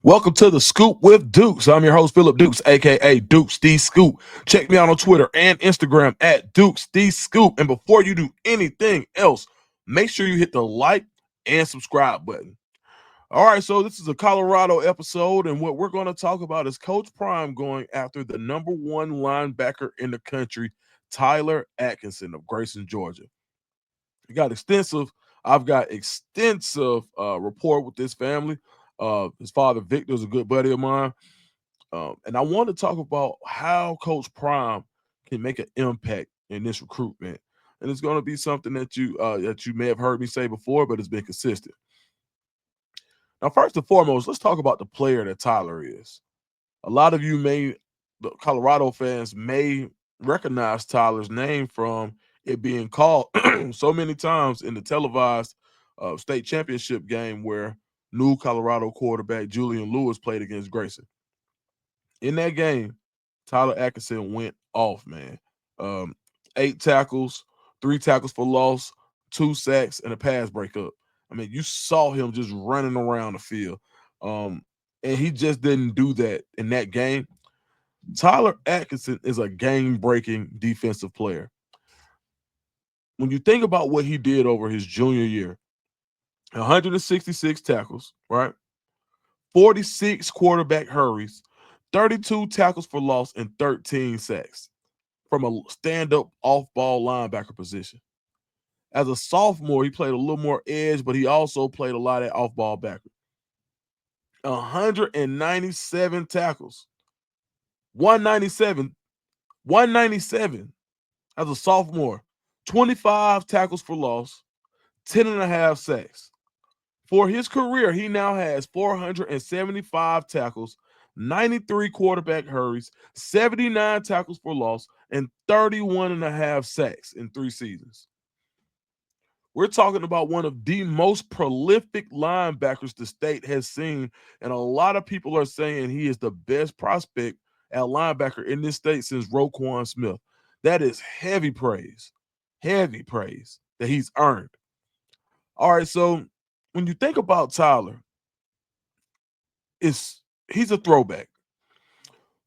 Welcome to the Scoop with Dukes. I'm your host, Philip Dukes, aka Dukes D Scoop. Check me out on Twitter and Instagram at Dukes D Scoop. And before you do anything else, make sure you hit the like and subscribe button. All right, so this is a Colorado episode, and what we're going to talk about is Coach Prime going after the number one linebacker in the country, Tyler Atkinson of Grayson, Georgia. I've got extensive rapport with this family. His father, Victor, is a good buddy of mine. And I want to talk about how Coach Prime can make an impact in this recruitment. And it's going to be something that you may have heard me say before, but it's been consistent. Now, first and foremost, let's talk about the player that Tyler is. A lot of the Colorado fans may recognize Tyler's name from it being called so many times in the televised state championship game where new Colorado quarterback Julian Lewis played against Grayson. In that game, Tyler Atkinson went off, man. 8 tackles, 3 tackles for loss, 2 sacks, and a pass breakup. I mean, you saw him just running around the field. And he just didn't do that in that game. Tyler Atkinson is a game-breaking defensive player. When you think about what he did over his junior year, 166 tackles, right? 46 quarterback hurries, 32 tackles for loss, and 13 sacks from a stand-up off-ball linebacker position. As a sophomore, he played a little more edge, but he also played a lot of off-ball backer. 197 tackles. 197. 197 as a sophomore. 25 tackles for loss, 10 and a half sacks. For his career, he now has 475 tackles, 93 quarterback hurries, 79 tackles for loss, and 31 and a half sacks in 3 seasons. We're talking about one of the most prolific linebackers the state has seen, and a lot of people are saying he is the best prospect at linebacker in this state since Roquan Smith. That is heavy praise that he's earned. All right, so when you think about Tyler, he's a throwback.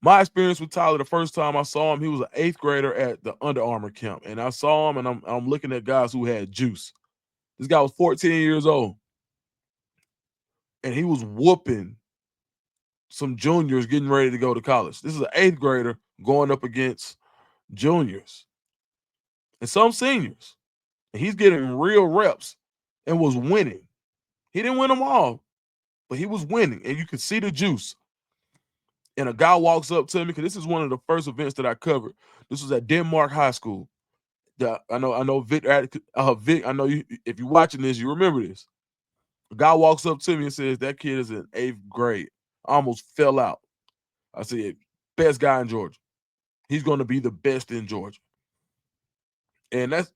My experience with Tyler, the first time I saw him, he was an 8th grader at the Under Armour camp, and I saw him, and I'm looking at guys who had juice. This guy was 14 years old, and he was whooping some juniors getting ready to go to college. This is an 8th grader going up against juniors and some seniors, and he's getting real reps and was winning. He didn't win them all, but he was winning, and you could see the juice. And a guy walks up to me because this is one of the first events that I covered. This was at Denmark High School. I know Vic. Vic, I know you. If you're watching this, you remember this. A guy walks up to me and says, "That kid is in 8th grade. I almost fell out." I said, "Best guy in Georgia. He's going to be the best in Georgia." And that's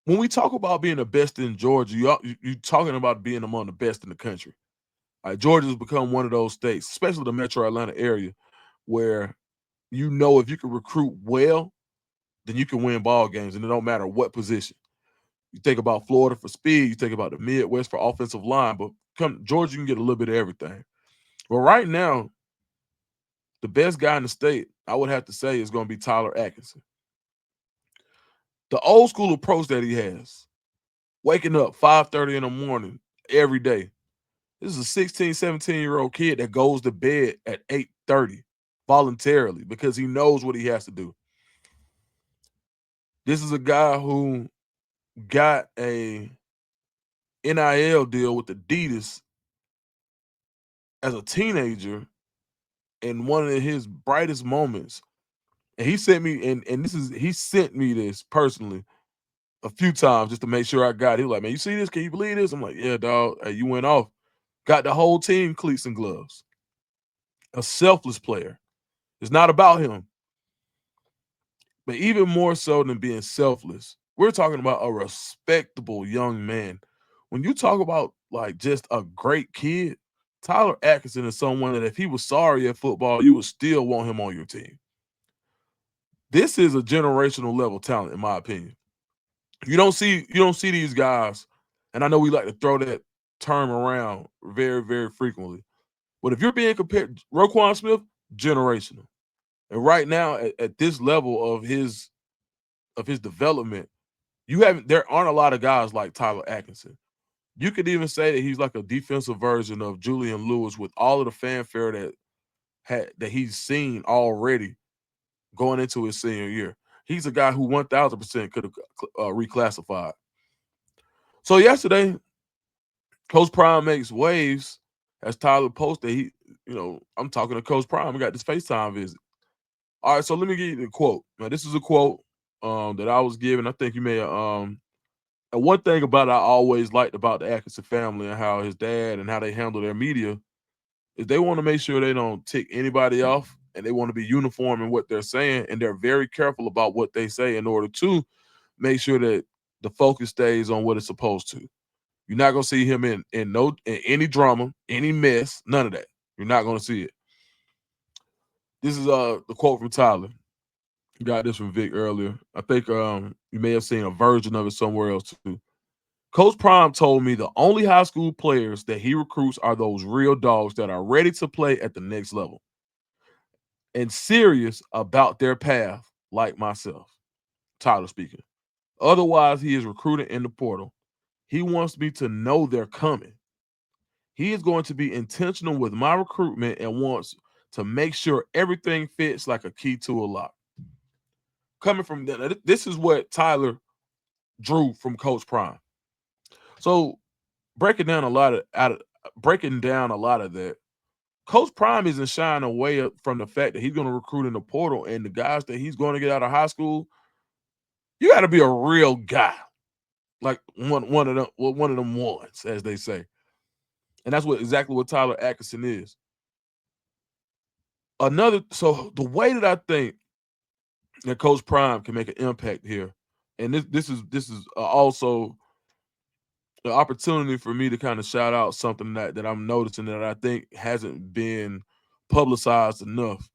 when we talk about being the best in Georgia. You're talking about being among the best in the country. Georgia has become one of those states, especially the Metro Atlanta area, where if you can recruit well, then you can win ball games, and it don't matter what position. You think about Florida for speed, you think about the Midwest for offensive line, but come Georgia, you can get a little bit of everything. But right now, the best guy in the state, I would have to say, is going to be Tyler Atkinson. The old school approach that he has, waking up 5:30 in the morning every day. This is a 16, 17-year-old kid that goes to bed at 8:30 voluntarily because he knows what he has to do. This is a guy who got a NIL deal with Adidas as a teenager in one of his brightest moments. And he sent me, he sent me this personally a few times just to make sure I got it. He was like, "Man, you see this? Can you believe this?" I'm like, "Yeah, dog. Hey, you went off. Got the whole team cleats and gloves." A selfless player. It's not about him. But even more so than being selfless, we're talking about a respectable young man. When you talk about like just a great kid, Tyler Atkinson is someone that if he was sorry at football, you would still want him on your team. This is a generational level talent, in my opinion. You don't see these guys, and I know we like to throw that term around very, very frequently. But if you're being compared, Roquan Smith, generational. And right now, at this level of his development, there aren't a lot of guys like Tyler Atkinson. You could even say that he's like a defensive version of Julian Lewis with all of the fanfare that he's seen already going into his senior year. He's a guy who 1,000% could have reclassified. So yesterday, Coach Prime makes waves as Tyler posted. I'm talking to Coach Prime. We got this FaceTime visit. All right, so let me give you the quote. Now, this is a quote that I was given. I think you may and one thing about I always liked about the Atkinson family and how his dad and how they handle their media is they want to make sure they don't tick anybody off, and they want to be uniform in what they're saying, and they're very careful about what they say in order to make sure that the focus stays on what it's supposed to. You're not gonna see him in any drama, any mess, none of that. You're not gonna see it. This is the quote from Tyler. You got this from Vic earlier. I think you may have seen a version of it somewhere else too. Coach Prime told me the only high school players that he recruits are those real dogs that are ready to play at the next level and serious about their path, like myself. Tyler speaking. Otherwise, he is recruiting in the portal. He wants me to know they're coming. He is going to be intentional with my recruitment and wants to make sure everything fits like a key to a lock. Coming from this is what Tyler drew from Coach Prime. So breaking down a lot of that, Coach Prime isn't shying away from the fact that he's going to recruit in the portal, and the guys that he's going to get out of high school, you got to be a real guy, like one of them ones, as they say, and that's exactly what Tyler Atkinson is. So the way that I think that Coach Prime can make an impact here, and this is also the opportunity for me to kind of shout out something that I'm noticing that I think hasn't been publicized enough.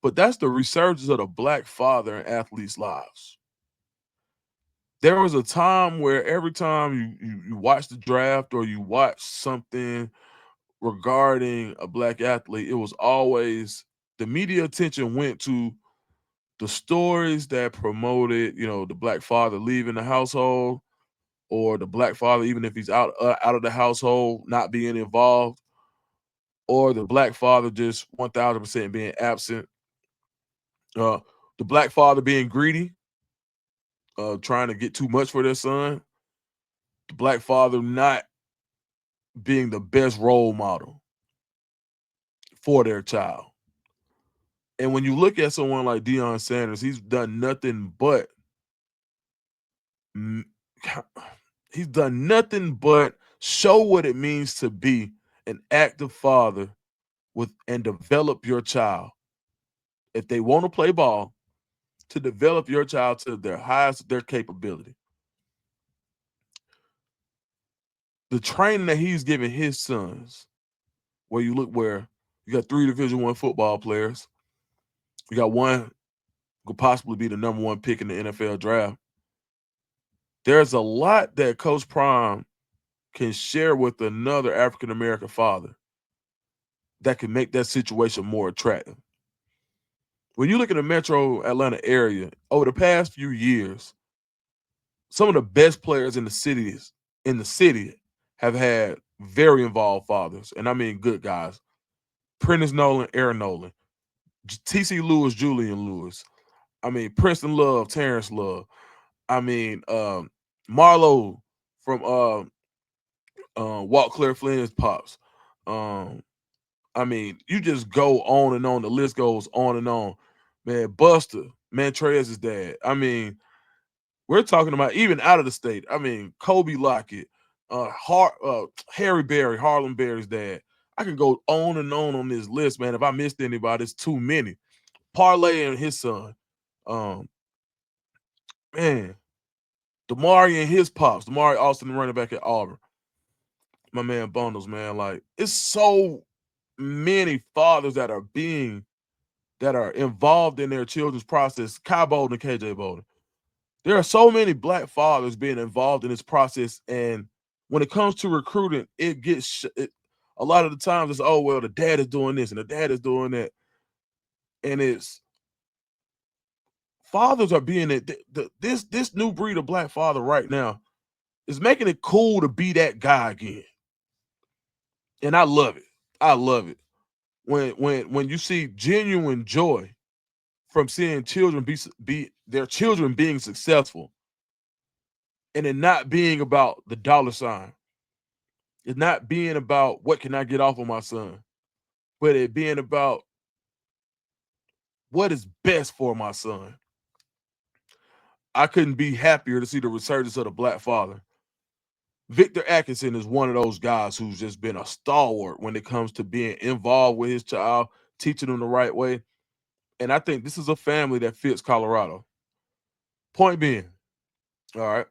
But that's the resurgence of the Black father in athletes' lives. There was a time where every time you watch the draft or you watch something regarding a Black athlete, it was always the media attention went to the stories that promoted, the Black father leaving the household, or the Black father, even if he's out of the household, not being involved, or the Black father just 1,000% being absent. The Black father being greedy, trying to get too much for their son. The Black father not being the best role model for their child. And when you look at someone like Deion Sanders, he's done nothing but show what it means to be an active father and develop your child. If they want to play ball, to develop your child to their highest of their capability. The training that he's giving his sons, where you got 3 Division I football players, you got one could possibly be the number 1 pick in the NFL draft. There's a lot that Coach Prime can share with another African American father that can make that situation more attractive. When you look at the metro Atlanta area, over the past few years, some of the best players in the city have had very involved fathers, and I mean good guys. Prentice Nolan, Aaron Nolan, T.C. Lewis, Julian Lewis. I mean Princeton Love, Terrence Love. I mean Marlo from Walt Claire Flynn's pops. I mean, you just go on and on. The list goes on and on. Man, Buster, Montrez's dad. I mean, we're talking about even out of the state. I mean, Kobe Lockett, Harry Berry, Harlem Berry's dad. I can go on this list, man. If I missed anybody, it's too many. Parlay and his son. Man, Damari and his pops. Damari Austin, the running back at Auburn. My man Bundles, man. Like, it's so many fathers that are involved in their children's process. Kai Bolden and KJ Bolden. There are so many Black fathers being involved in this process, and when it comes to recruiting, A lot of the times it's, oh, well, the dad is doing this and the dad is doing that. And it's fathers are being this new breed of black father right now is making it cool to be that guy again. And I love it. I love it. When you see genuine joy from seeing children be their children being successful, and it not being about the dollar sign. It's not being about what can I get off of my son, but it being about what is best for my son. I couldn't be happier to see the resurgence of the black father. Victor Atkinson is one of those guys who's just been a stalwart when it comes to being involved with his child, teaching him the right way. And I think this is a family that fits Colorado. Point being, all right,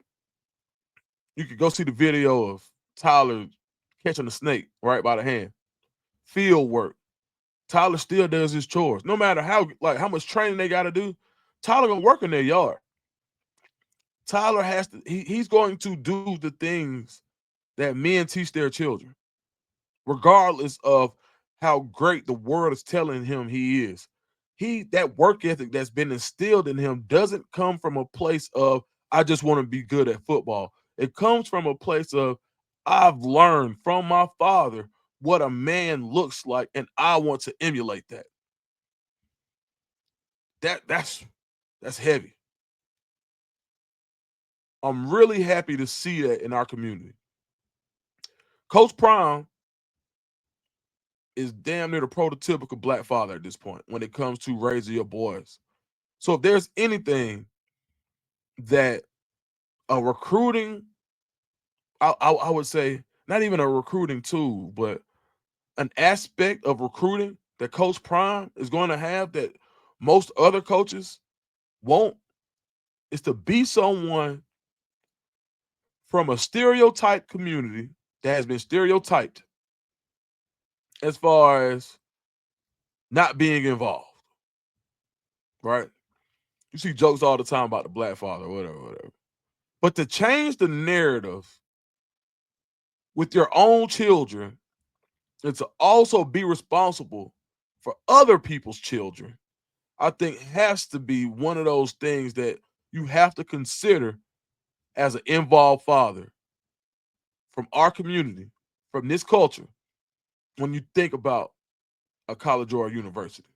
you could go see the video of Tyler catching a snake right by the hand. Field work. Tyler still does his chores. No matter how much training they got to do, Tyler gonna work in their yard. Tyler has to, he's going to do the things that men teach their children, regardless of how great the world is telling him he is. That work ethic that's been instilled in him doesn't come from a place of, I just want to be good at football. It comes from a place of, I've learned from my father what a man looks like, and I want to emulate that. That's heavy. I'm really happy to see that in our community. Coach Prime is damn near the prototypical black father at this point when it comes to raising your boys. So if there's anything that a recruiting, I would say, not even a recruiting tool, but an aspect of recruiting that Coach Prime is going to have that most other coaches won't, is to be someone from a stereotyped community that has been stereotyped as far as not being involved, right? You see jokes all the time about the black father, whatever. But to change the narrative with your own children and to also be responsible for other people's children, I think has to be one of those things that you have to consider as an involved father from our community, from this culture, when you think about a college or a university.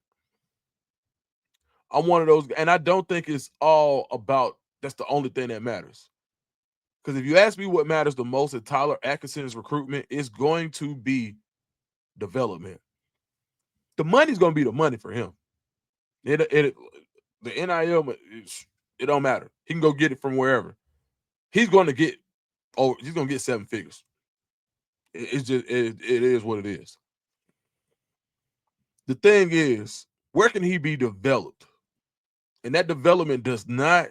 I'm one of those, and I don't think it's all about that's the only thing that matters. Because if you ask me what matters the most at Tyler Atkinson's recruitment, it's going to be development. The money's going to be the money for him. The NIL, it don't matter. He can go get it from wherever. He's going to get, he's going to get 7 figures. It's just, it is what it is. The thing is, where can he be developed? And that development does not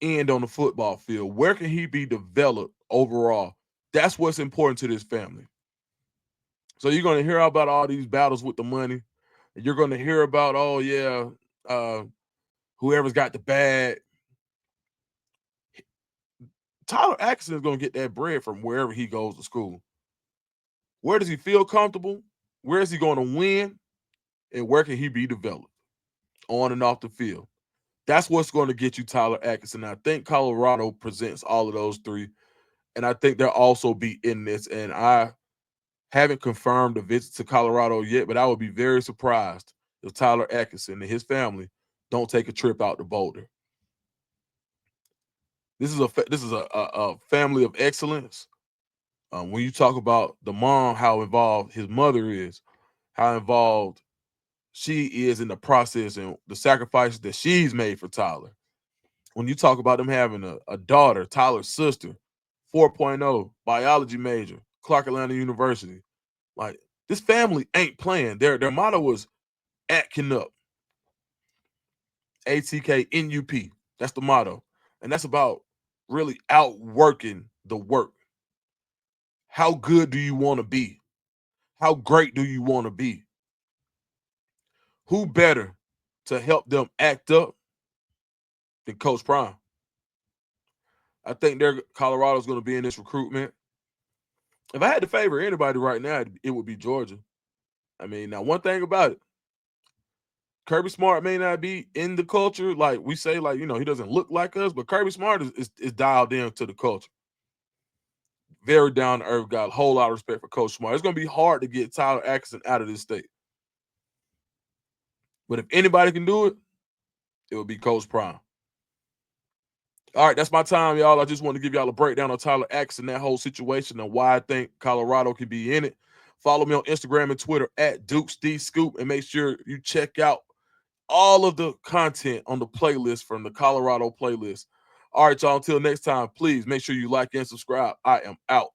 end on the football field. Where can he be developed overall? That's what's important to this family. So you're going to hear about all these battles with the money. You're going to hear about, oh, yeah, whoever's got the bag. Tyler Atkinson is going to get that bread from wherever he goes to school. Where does he feel comfortable? Where is he going to win? And where can he be developed on and off the field? That's what's going to get you Tyler Atkinson. I think Colorado presents all of those three. And I think they'll also be in this. And I haven't confirmed a visit to Colorado yet, but I would be very surprised if Tyler Atkinson and his family don't take a trip out to Boulder. This is a family of excellence. When you talk about the mom, how involved his mother is, how involved she is in the process and the sacrifices that she's made for Tyler. When you talk about them having a daughter, Tyler's sister, 4.0, biology major, Clark Atlanta University. Like, this family ain't playing. Their motto was Atkin up. ATKNUP. That's the motto. And that's about really outworking the work. How good do you want to be? How great do you want to be? Who better to help them act up than Coach Prime? I think Colorado's going to be in this recruitment. If I had to favor anybody right now, it would be Georgia. I mean, now one thing about it, Kirby Smart may not be in the culture like we say, like he doesn't look like us, but Kirby Smart is dialed in to the culture. Very down to earth, got a whole lot of respect for Coach Smart. It's going to be hard to get Tyler Atkinson out of this state, but if anybody can do it, it would be Coach Prime. All right, that's my time, y'all. I just want to give y'all a breakdown on Tyler Atkinson, that whole situation, and why I think Colorado can be in it. Follow me on Instagram and Twitter at Dukes D Scoop, and make sure you check out all of the content on the playlist from the Colorado playlist. All right, y'all. Until next time, please make sure you like and subscribe. I am out.